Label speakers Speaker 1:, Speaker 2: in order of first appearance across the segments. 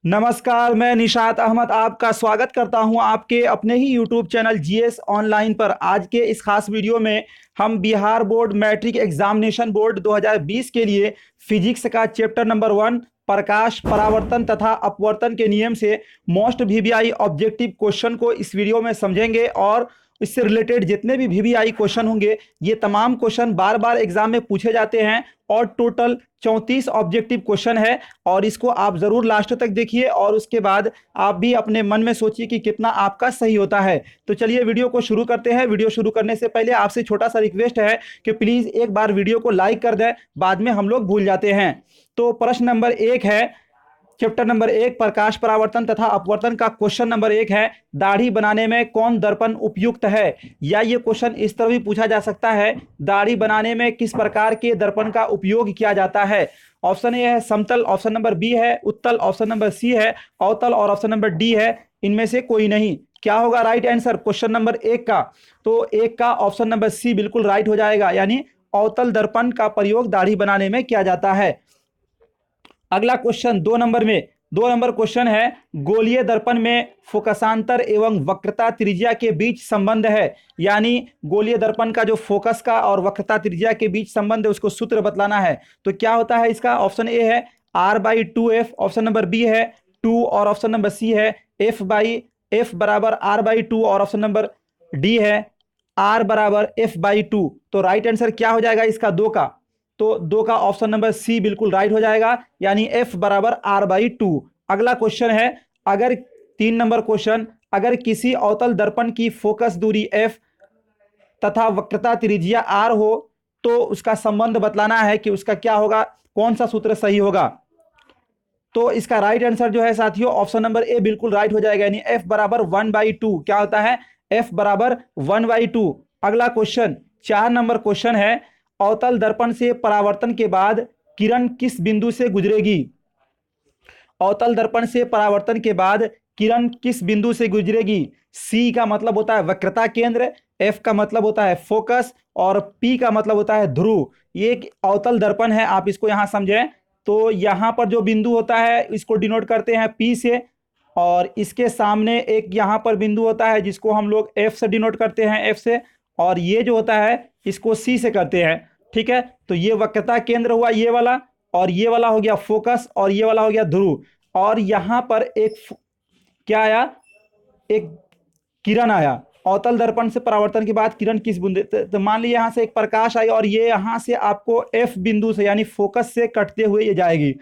Speaker 1: नमस्कार, मैं निशात अहमद आपका स्वागत करता हूं आपके अपने ही यूट्यूब चैनल जीएस ऑनलाइन पर। आज के इस खास वीडियो में हम Bihar board matric examination board 2020 के लिए फिजिक्स का चैप्टर नंबर 1 प्रकाश परावर्तन तथा अपवर्तन के नियम से मोस्ट वीवीआई ऑब्जेक्टिव क्वेश्चन को इस वीडियो में समझेंगे। और इससे रिलेटेड जितने भी वीवीआई क्वेश्चन होंगे ये तमाम क्वेश्चन बार बार एग्जाम में पूछे जाते हैं और टोटल 34 ऑब्जेक्टिव क्वेश्चन है। और इसको आप जरूर लास्ट तक देखिए और उसके बाद आप भी अपने मन में सोचिए कि कितना आपका सही होता है। तो चलिए वीडियो को शुरू करते हैं। वीडियो शुरू करने से पहले आपसे छोटा सा रिक्वेस्ट है कि प्लीज एक बार वीडियो को लाइक कर दें, बाद में हम लोग भूल जाते हैं। तो प्रश्न नंबर 1 है, चैप्टर नंबर 1 प्रकाश परावर्तन तथा अपवर्तन का क्वेश्चन नंबर 1 है, दाढ़ी बनाने में कौन दर्पण उपयुक्त है। या ये क्वेश्चन इस तरह भी पूछा जा सकता है, दाढ़ी बनाने में किस प्रकार के दर्पण का उपयोग किया जाता है। ऑप्शन ए है समतल, ऑप्शन नंबर बी है उत्तल, ऑप्शन नंबर सी है अवतल और ऑप्शन नंबर डी है इनमें से कोई नहीं। क्या होगा राइट आंसर क्वेश्चन नंबर 1 का? तो 1 का ऑप्शन नंबर सी बिल्कुल राइट हो जाएगा, यानी अवतल दर्पण का प्रयोग दाढ़ी बनाने में किया जाता है। अगला क्वेश्चन 2 नंबर क्वेश्चन है, गोलीय दर्पण में फोकसांतर एवं वक्रता त्रिज्या के बीच संबंध है। यानी गोलीय दर्पण का जो फोकस का और वक्रता त्रिज्या के बीच संबंध है उसको सूत्र बतलाना है। तो क्या होता है इसका? ऑप्शन ए है r/2f, ऑप्शन नंबर बी है 2 और ऑप्शन नंबर सी है f बराबर r/2 और ऑप्शन नंबर डी है r बराबर f/2। तो राइट आंसर क्या हो जाएगा इसका? 2 का। तो 2 का ऑप्शन नंबर सी बिल्कुल राइट हो जाएगा, यानी f बराबर r/2। अगला क्वेश्चन है, अगर 3 नंबर क्वेश्चन, अगर किसी अवतल दर्पण की फोकस दूरी f तथा वक्रता त्रिज्या r हो तो उसका संबंध बतलाना है कि उसका क्या होगा, कौन सा सूत्र सही होगा। तो इसका राइट आंसर जो है साथियों ऑप्शन नंबर ए बिल्कुल राइट हो जाएगा, यानी f बराबर 1/2। क्या होता है? f बराबर 1/2। अगला क्वेश्चन 4 नंबर क्वेश्चन है, अवतल दर्पण से परावर्तन के बाद किरण किस बिंदु से गुजरेगी। अवतल दर्पण से परावर्तन के बाद किरण किस बिंदु से गुजरेगी? सी का मतलब होता है वक्रता केंद्र, एफ का मतलब होता है फोकस और पी का मतलब होता है ध्रुव। ये एक अवतल दर्पण है, आप इसको यहां समझें। तो यहां पर जो बिंदु होता है इसको डिनोट करते हैं पी से, और इसके सामने एक यहां पर बिंदु होता है जिसको हम लोग एफ से डिनोट करते हैं, एफ से, और ये जो होता है इसको सी से करते हैं। ठीक है, तो ये वक्रता केंद्र हुआ ये वाला, और ये वाला हो गया फोकस, और ये वाला हो गया ध्रुव। और यहां पर एक क्या आया, एक किरण आया। अवतल दर्पण से परावर्तन के बाद किरण किस बिंदु, तो मान लीजिए यहां से एक प्रकाश आई और ये यहां से आपको एफ बिंदु से यानी फोकस से कटते हुए ये जाएगी।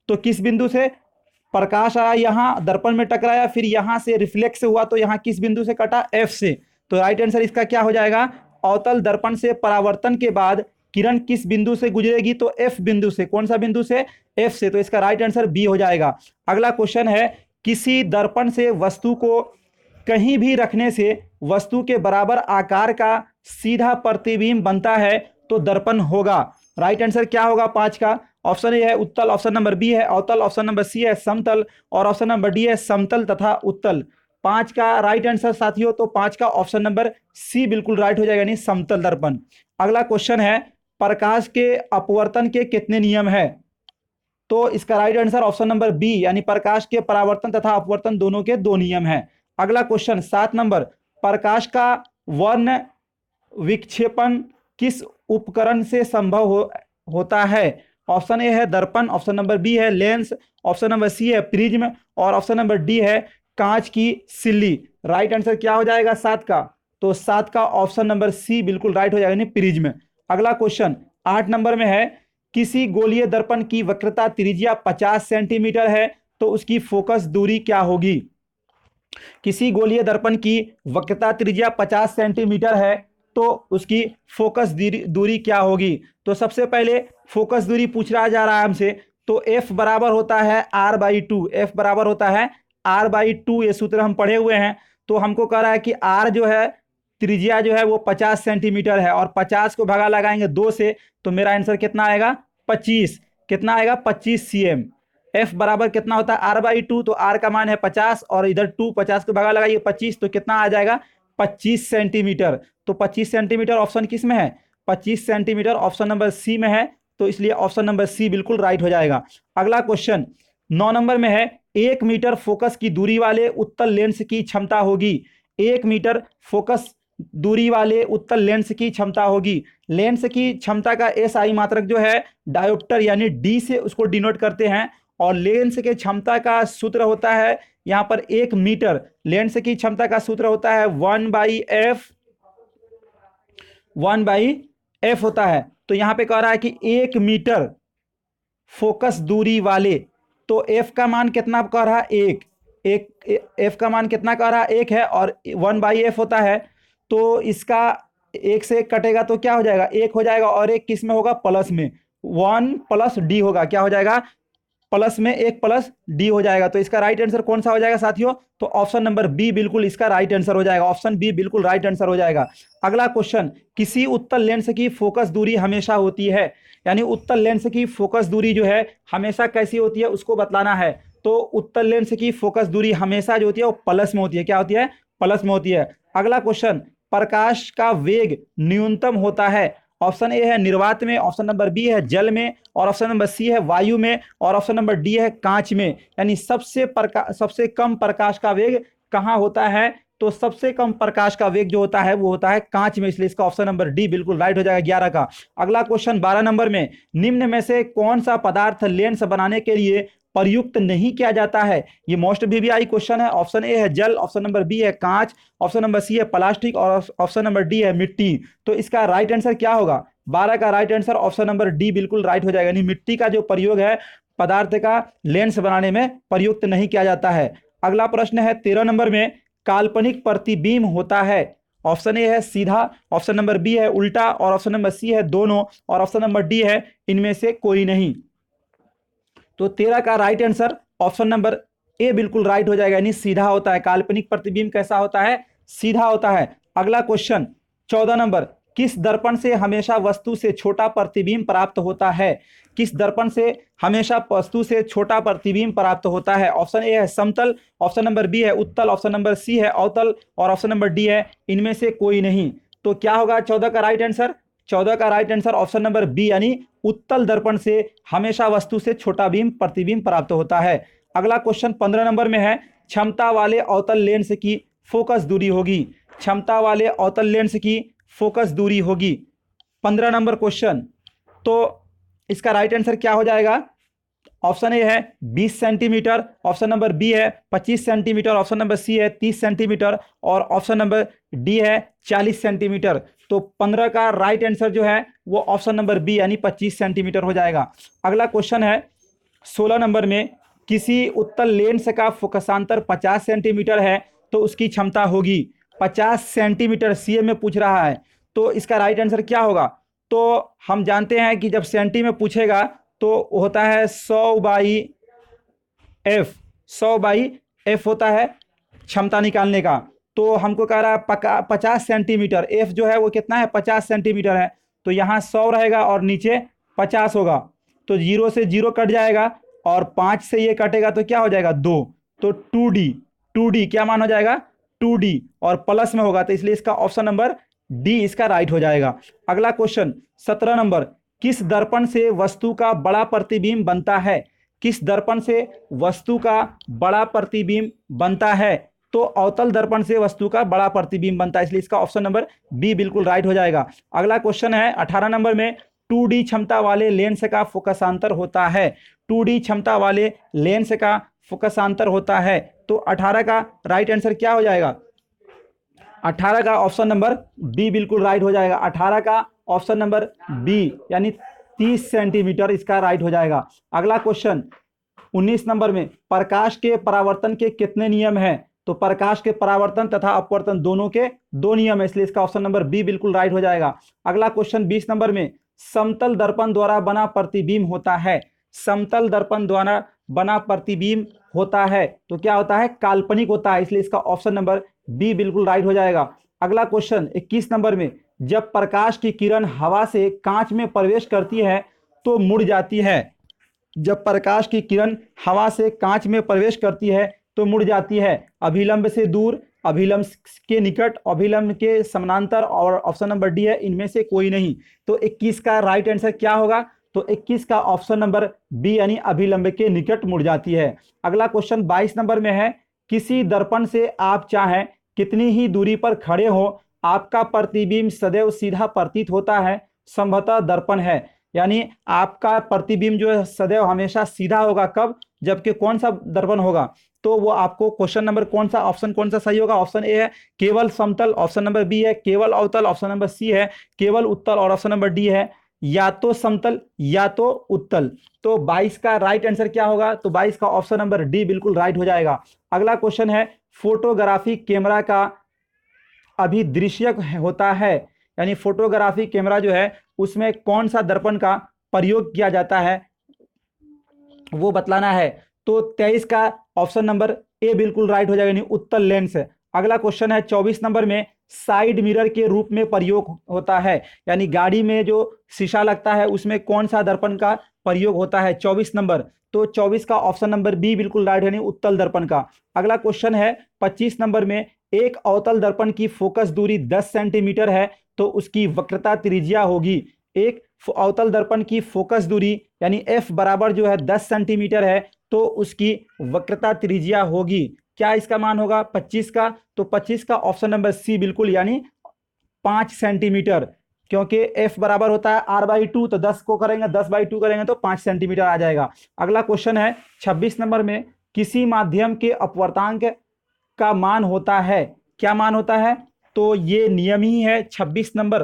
Speaker 1: तो किस बिंदु से? प्रकाश आया यहां दर्पण में टकराया, फिर यहां से रिफ्लेक्स हुआ तो यहां किस बिंदु से कटा? एफ से। तो राइट आंसर इसका क्या हो जाएगा? अवतल दर्पण से परावर्तन के बाद किरण किस बिंदु से गुजरेगी? तो एफ बिंदु से। कौन सा बिंदु से? एफ से। तो इसका राइट आंसर बी हो जाएगा। अगला क्वेश्चन है, किसी दर्पण से वस्तु को कहीं भी रखने से वस्तु के बराबर आकार का सीधा प्रतिबिंब बनता है तो दर्पण होगा। राइट आंसर क्या होगा 5 का? ऑप्शन ए है उत्तल, ऑप्शन नंबर बी है अवतल, ऑप्शन नंबर सी है समतल और ऑप्शन नंबर डी है समतल तथा उत्तल। 5 का राइट आंसर साथियों, तो 5 का ऑप्शन नंबर सी बिल्कुल राइट हो जाएगा, यानी समतल दर्पण। अगला क्वेश्चन है, प्रकाश के अपवर्तन के कितने नियम है? तो इसका right answer option number B, यानी प्रकाश के परावर्तन तथा अपवर्तन दोनों के 2 नियम हैं। अगला क्वेश्चन 7 नंबर, प्रकाश का वर्ण विक्षेपण किस उपकरण से संभव होता है? ऑप्शन ए है दर्पण, ऑप्शन नंबर बी है लेंस, ऑप्शन नंबर सी है प्रिज्म और ऑप्शन नंबर डी है कांच की सिल्ली। राइट आंसर क्या हो जाएगा 7 का? तो 7 का ऑप्शन नंबर सी बिल्कुल राइट हो जाएगा, यानी प्रिज्म। अगला क्वेश्चन 8 नंबर में है, किसी गोलीय दर्पण की वक्रता त्रिज्या 50 सेंटीमीटर है तो उसकी फोकस दूरी क्या होगी? किसी गोलीय दर्पण की वक्रता त्रिज्या 50 सेंटीमीटर है तो उसकी फोकस दूरी क्या होगी? तो सबसे पहले फोकस दूरी पूछ रहा जा रहा है हमसे, तो f बराबर होता है r/2। f बराबर होता है r/2, ये सूत्र हम पढ़े हुए हैं। तो हमको कह रहा है कि r जो है त्रिज्या जो है वो 50 सेंटीमीटर है और 50 को भगा लगाएंगे 2 से, तो मेरा आंसर कितना आएगा? 25। कितना आएगा? 25 cm। एफ बराबर कितना होता है? r/2, तो r का मान है 50 और इधर 2, 50 को भगा लगाइए 25, तो कितना आ जाएगा? 25 सेंटीमीटर। तो 25 सेंटीमीटर ऑप्शन किस में है? 25 सेंटीमीटर ऑप्शन नंबर सी में है, तो इसलिए ऑप्शन नंबर सी बिल्कुल राइट हो जाएगा। अगला क्वेश्चन 9 नंबर में है 1 मीटर फोकस की दूरी वाले उत्तल लेंस की क्षमता होगी। 1 मीटर फोकस दूरी वाले उत्तल लेंस की क्षमता होगी। लेंस की क्षमता का एसआई मात्रक जो है डायोप्टर यानी डी से उसको डिनोट करते हैं, और लेंस के क्षमता का सूत्र होता है यहां पर 1 मीटर। लेंस की क्षमता का सूत्र होता है 1/f, 1/f होता है। तो यहां पे कह रहा है कि 1 मीटर फोकस दूरी वाले, तो f का मान कितना कह रहा है, f का मान कितना कह रहा है, 1 है, और 1/f होता है। तो इसका 1 से 1 कटेगा तो क्या हो जाएगा, 1 हो जाएगा, और 1 किस में होगा, प्लस में, 1 प्लस डी होगा। क्या हो जाएगा, प्लस में 1 प्लस डी हो जाएगा। तो इसका राइट आंसर कौन सा हो जाएगा साथियों, तो ऑप्शन नंबर बी बिल्कुल इसका राइट आंसर हो जाएगा। ऑप्शन बी बिल्कुल राइट आंसर हो जाएगा। अगला क्वेश्चन, किसी उत्तल लेंस की फोकस दूरी हमेशा होती है, यानी उत्तल लेंस की फोकस दूरी जो है हमेशा कैसी होती है उसको बतलाना है। तो उत्तल लेंस की फोकस दूरी हमेशा जो होती है वो प्लस में होती है। क्या होती है, प्लस में होती है। अगला क्वेश्चन, प्रकाश का वेग न्यूनतम होता है। ऑप्शन ए है निर्वात में, ऑप्शन नंबर बी है जल में, और ऑप्शन नंबर सी है वायु में, और ऑप्शन नंबर डी है कांच में। यानी सबसे कम प्रकाश का वेग कहाँ होता है, तो सबसे कम प्रकाश का वेग जो होता है वो होता है कांच में, इसलिए इसका ऑप्शन नंबर डी बिल्कुल राइट हो जाएगा 11 का। अगला क्वेश्चन 12 नंबर में, निम्न में से कौन सा पदार्थ लेंस बनाने के लिए प्रयुक्त नहीं किया जाता है। ये मोस्ट वीवीआई क्वेश्चन है। ऑप्शन ए है जल, ऑप्शन नंबर बी है कांच, ऑप्शन नंबर सी है प्लास्टिक, और ऑप्शन नंबर डी है मिट्टी। तो इसका राइट आंसर क्या होगा, 12 का right answer option number D बिल्कुल राइट हो जाएगा। यानी मिट्टी का जो प्रयोग है पदार्थ का लेंस बनाने में प्रयुक्त नहीं किया जाता है। अगला प्रश्न है 13 नंबर में, काल्पनिक प्रतिबिंब होता है। ऑप्शन ए है सीधा, ऑप्शन नंबर बी है उल्टा, और ऑप्शन नंबर सी है दोनों, और ऑप्शन नंबर डी है इनमें से कोई नहीं। तो 13 का right answer option number A बिल्कुल राइट हो जाएगा, यानी सीधा होता है। काल्पनिक प्रतिबिंब कैसा होता है, सीधा होता है। अगला क्वेश्चन 14 नंबर, किस दर्पण से हमेशा वस्तु से छोटा प्रतिबिंब प्राप्त होता है। किस दर्पण से हमेशा वस्तु से छोटा प्रतिबिंब प्राप्त होता है। ऑप्शन ए है समतल, ऑप्शन नंबर बी है उत्तल, ऑप्शन नंबर सी है अवतल, और ऑप्शन नंबर डी है इनमें से कोई नहीं। तो क्या होगा 14 का राइट आंसर, 14 का right answer option number B, यानी उत्तल दर्पण से हमेशा वस्तु से छोटा प्रतिबिंब प्राप्त होता है। अगला क्वेश्चन 15 नंबर में है, क्षमता वाले अवतल लेंस की फोकस दूरी होगी। क्षमता वाले अवतल लेंस की फोकस दूरी होगी 15 नंबर क्वेश्चन। तो इसका राइट आंसर क्या हो जाएगा, ऑप्शन ए है 20 सेंटीमीटर, ऑप्शन नंबर बी है 25 सेंटीमीटर, ऑप्शन नंबर सी है 30 सेंटीमीटर, और ऑप्शन नंबर डी है 40 सेंटीमीटर। तो 15 का राइट आंसर जो है वो ऑप्शन नंबर बी यानी 25 सेंटीमीटर हो जाएगा। अगला क्वेश्चन है 16 नंबर में, किसी उत्तल लेंस का फोकसांतर 50 सेंटीमीटर है तो उसकी क्षमता होगी 50 सेंटीमीटर। सीए में पूछ रहा है, तो इसका राइट आंसर क्या होगा। तो हम जानते हैं कि जब सेंटी में पूछेगा तो होता है 100/f, 100/f होता है क्षमता निकालने का। तो हमको कह रहा है 50 सेंटीमीटर, एफ जो है वो कितना है 50 सेंटीमीटर है। तो यहाँ 100 रहेगा और नीचे 50 होगा, तो 0 से 0 कट जाएगा, और 5 से ये कटेगा तो क्या हो जाएगा 2, तो 2d, 2d क्या मान हो जाएगा 2d, और प्लस में होगा, तो इसलिए इसका ऑप्शन नंबर डी इसका राइट हो जाएगा। अगला क्वेश्चन 17 नंबर, किस दर्पण से वस्तु का बड़ा प्रतिबिंब बनता है। किस दर्पण से वस्तु का बड़ा प्रतिबिंब बनता है, तो अवतल दर्पण से वस्तु का बड़ा प्रतिबिंब बनता है, इसलिए इसका ऑप्शन नंबर बी बिल्कुल राइट हो जाएगा। अगला क्वेश्चन है 18 नंबर में, 2D क्षमता वाले लेंस का फोकसांतर होता है। 2D क्षमता वाले लेंस का फोकसांतर होता है, तो 18 का राइट आंसर क्या हो जाएगा, 18 का ऑप्शन नंबर बी बिल्कुल राइट हो जाएगा। 18 का ऑप्शन नंबर बी यानी 30 सेंटीमीटर इसका राइट हो जाएगा। अगला क्वेश्चन 19 नंबर में, प्रकाश के परावर्तन के कितने नियम हैं। तो प्रकाश के परावर्तन तथा अपवर्तन दोनों के 2 नियम है, इसलिए इसका ऑप्शन नंबर बी बिल्कुल राइट हो जाएगा। अगला क्वेश्चन 20 नंबर में, समतल दर्पण द्वारा बना प्रतिबिंब होता है। समतल दर्पण द्वारा बना प्रतिबिंब होता है तो क्या होता है, काल्पनिक होता है, इसलिए इसका ऑप्शन नंबर बी बिल्कुल राइट हो जाएगा। अगला क्वेश्चन 21 नंबर में, जब प्रकाश की किरण हवा से कांच में प्रवेश करती है तो मुड़ जाती है। जब प्रकाश की किरण हवा से कांच में प्रवेश करती है तो मुड़ जाती है, अभिलंब से दूर, अभिलंब के निकट, अभिलंब के समानांतर, और ऑप्शन नंबर डी है इनमें से कोई नहीं। तो 21 का राइट आंसर क्या होगा, तो 21 का ऑप्शन नंबर बी यानी अभिलंब के निकट मुड़ जाती है। अगला क्वेश्चन 22 नंबर में है, किसी दर्पण से आप चाहें कितनी ही दूरी पर खड़े हो आपका प्रतिबिंब सदैव सीधा प्रतीत होता है, संभवतः दर्पण है। यानी आपका प्रतिबिंब जो है सदैव हमेशा सीधा होगा, कब? जबकि कौन सा दर्पण होगा? तो वो आपको क्वेश्चन नंबर कौन सा ऑप्शन कौन सा सही होगा? ऑप्शन ए है केवल समतल, ऑप्शन नंबर बी है केवल अवतल, ऑप्शन नंबर सी है केवल उत्तल और ऑप्शन नंबर डी है या तो समतल या तो उत्तल। तो 22 का राइट आंसर क्या होगा? तो 22 का ऑप्शन नंबर डी बिल्कुल राइट हो जाएगा। अगला क्वेश्चन है, फोटोग्राफी कैमरा का अभिदृश्यक होता है, यानी फोटोग्राफी कैमरा जो है उसमें कौन सा दर्पण का प्रयोग किया जाता है वो बतलाना है। तो 23 का ऑप्शन नंबर ए बिल्कुल राइट हो जाएगा, यानी उत्तल लेंस। अगला क्वेश्चन है 24 नंबर में, साइड मिरर के रूप में प्रयोग होता है, यानी गाड़ी में जो शीशा लगता है उसमें कौन सा दर्पण का प्रयोग होता है? 24 नंबर। तो 24 का ऑप्शन नंबर बी बिल्कुल राइट है, यानी उत्तल दर्पण का। अगला क्वेश्चन है 25 नंबर में, एक अवतल दर्पण की फोकस दूरी 10 सेंटीमीटर है तो उसकी वक्रता त्रिज्या होगी। एक अवतल दर्पण की फोकस दूरी यानी एफ बराबर जो है 10 सेंटीमीटर है तो उसकी वक्रता त्रिज्या होगी। क्या इसका मान होगा 25 का? तो 25 का ऑप्शन नंबर सी बिल्कुल, यानी 5 सेंटीमीटर, क्योंकि एफ बराबर होता है r/2, तो 10 को करेंगे 10/2 करेंगे तो 5 सेंटीमीटर आ जाएगा। अगला क्वेश्चन है 26 नंबर में, किसी माध्यम के अपवर्तांक का मान होता है, क्या मान होता है? तो ये नियम ही है 26 नंबर।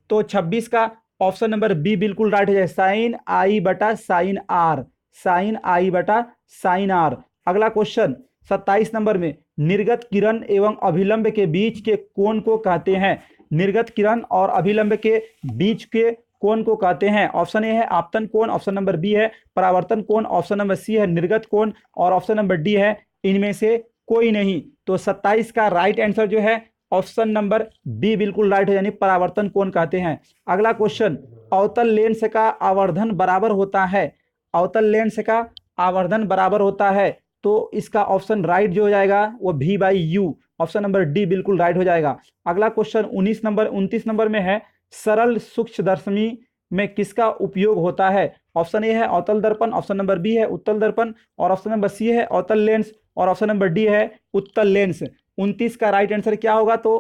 Speaker 1: तो 26 का ऑप्शन नंबर बी बिल्कुल राइट हो जाए, साइन आई बटा साइन आर, साइन आई बटा साइन आर। अगला क्वेश्चन 27 नंबर में, निर्गत किरण एवं अभिलंब के बीच के कोण को कहते हैं, निर्गत किरण और अभिलंब के बीच के कोण को कहते हैं। ऑप्शन ए है आपतन कोण, ऑप्शन नंबर बी है परावर्तन कोण, ऑप्शन नंबर सी है निर्गत कोण और ऑप्शन नंबर डी है इनमें से कोई नहीं। तो 27 का राइट आंसर जो है ऑप्शन नंबर बी बिल्कुल राइट है, यानी परावर्तन कोण कहते हैं। अगला क्वेश्चन, अवतल लेंस का आवर्धन बराबर होता है, अवतल लेंस का आवर्धन बराबर होता है तो इसका ऑप्शन राइट जो हो जाएगा वो v/u, ऑप्शन नंबर डी बिल्कुल राइट हो जाएगा। अगला क्वेश्चन 29 नंबर में है, सरल सूक्ष्मदर्शी में किसका उपयोग होता है? ऑप्शन ए है अवतल दर्पण, ऑप्शन नंबर बी है उत्तल दर्पण और ऑप्शन नंबर सी है अवतल लेंस और ऑप्शन नंबर डी है उत्तल लेंस। 29 का राइट आंसर क्या होगा? तो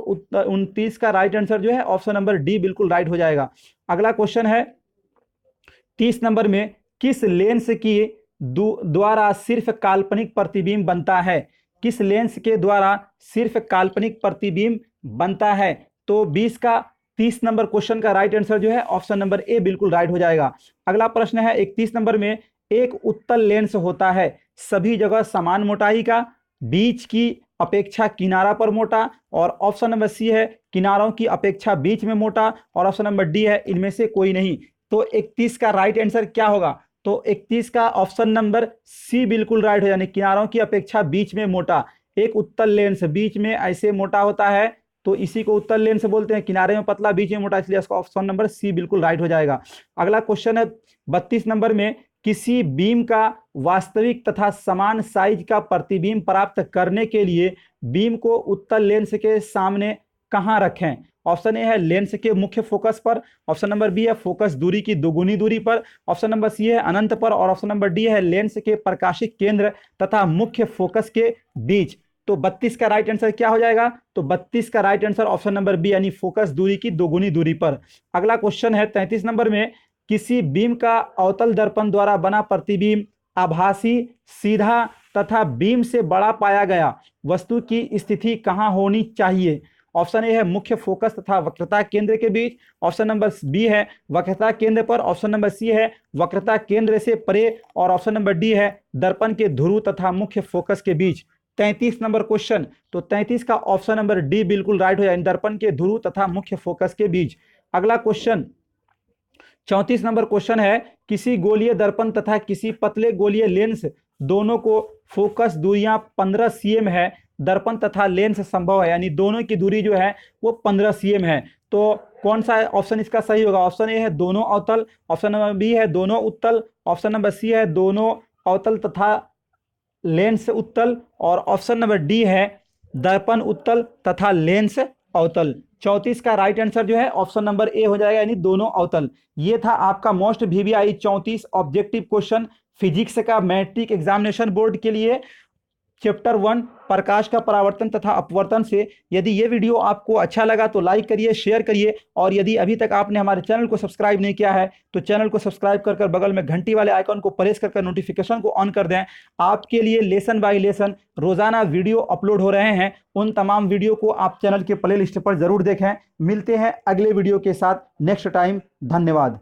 Speaker 1: 29 का राइट आंसर जो है ऑप्शन नंबर डी बिल्कुल राइट हो जाएगा। अगला क्वेश्चन है 30 नंबर में, किस लेंस की द्वारा सिर्फ काल्पनिक प्रतिबिंब बनता है, किस लेंस के द्वारा सिर्फ काल्पनिक प्रतिबिंब बनता है? तो 30 नंबर क्वेश्चन का राइट आंसर जो है ऑप्शन नंबर ए बिल्कुल राइट हो जाएगा। अगला प्रश्न है 31 नंबर में, एक उत्तल लेंस होता है सभी जगह समान मोटाई का, बीच की अपेक्षा किनारा पर मोटा और ऑप्शन नंबर सी है किनारों की अपेक्षा बीच में मोटा और ऑप्शन नंबर डी है इनमें से कोई नहीं। तो 31 का राइट आंसर क्या होगा? तो 31 का ऑप्शन नंबर सी बिल्कुल राइट है, यानी किनारों की अपेक्षा बीच में मोटा। एक उत्तल लेंस बीच में ऐसे मोटा होता है तो इसी को उत्तल लेंस बोलते हैं, किनारे में पतला बीच में मोटा, इसलिए इसका ऑप्शन नंबर सी बिल्कुल राइट हो जाएगा। अगला क्वेश्चन है 32 नंबर में, किसी बीम का वास्तविक तथा समान साइज का प्रतिबिंब प्राप्त करने के लिए बीम को उत्तल लेंस के सामने कहां रखें? ऑप्शन ए है लेंस के मुख्य फोकस पर, ऑप्शन नंबर बी है फोकस दूरी की दोगुनी दूरी पर, ऑप्शन नंबर सी है अनंत पर और ऑप्शन नंबर डी है लेंस के प्रकाशिक केंद्र तथा मुख्य फोकस के बीच। तो 32 का राइट आंसर क्या हो जाएगा? तो 32 का right answer option number B, यानी फोकस दूरी की दोगुनी दूरी पर। अगला क्वेश्चन है 33 नंबर में, किसी बीम का अवतल दर्पण द्वारा बना प्रतिबिंब आभासी, सीधा तथा बीम से बड़ा पाया गया वस्तु की स्थिति कहां होनी चाहिए? ऑप्शन ए है मुख्य फोकस तथा वक्रता केंद्र के बीच, ऑप्शन नंबर बी है वक्रता केंद्र पर, ऑप्शन नंबर सी है वक्रता केंद्र से परे और ऑप्शन नंबर डी है दर्पण के ध्रुव तथा मुख्य फोकस के बीच। 33 नंबर क्वेश्चन, तो 33 का ऑप्शन नंबर डी बिल्कुल राइट हो जाए, दर्पण के ध्रुव तथा मुख्य फोकस के बीच। अगला क्वेश्चन 34 नंबर क्वेश्चन है, किसी गोलीय दर्पण तथा किसी पतले गोलीय लेंस दोनों को फोकस दूरियां 15 cm है, दर्पण तथा लेंस संभव है, यानी दोनों की दूरी जो है वो 15 cm है। तो कौन सा ऑप्शन इसका सही होगा? ऑप्शन ए है दोनों अवतल, ऑप्शन नंबर बी है दोनों उत्तल, ऑप्शन नंबर सी है दोनों अवतल तथा लेंस उत्तल और ऑप्शन नंबर डी है दर्पण उत्तल तथा लेंस अवतल। 34 का राइट आंसर जो है ऑप्शन नंबर ए हो जाएगा, यानी दोनों अवतल। ये था आपका most VVI 34 objective question physics का मैट्रिक एग्जामिनेशन बोर्ड के लिए, चैप्टर 1 प्रकाश का परावर्तन तथा अपवर्तन से। यदि ये वीडियो आपको अच्छा लगा तो लाइक करिए, शेयर करिए, और यदि अभी तक आपने हमारे चैनल को सब्सक्राइब नहीं किया है तो चैनल को सब्सक्राइब कर बगल में घंटी वाले आइकन को प्रेस कर नोटिफिकेशन को ऑन कर दें। आपके लिए लेसन बाय लेसन रोजाना वीडियो अपलोड हो रहे हैं, उन तमाम वीडियो को आप चैनल के प्ले लिस्ट पर जरूर देखें। मिलते हैं अगले वीडियो के साथ नेक्स्ट टाइम। धन्यवाद।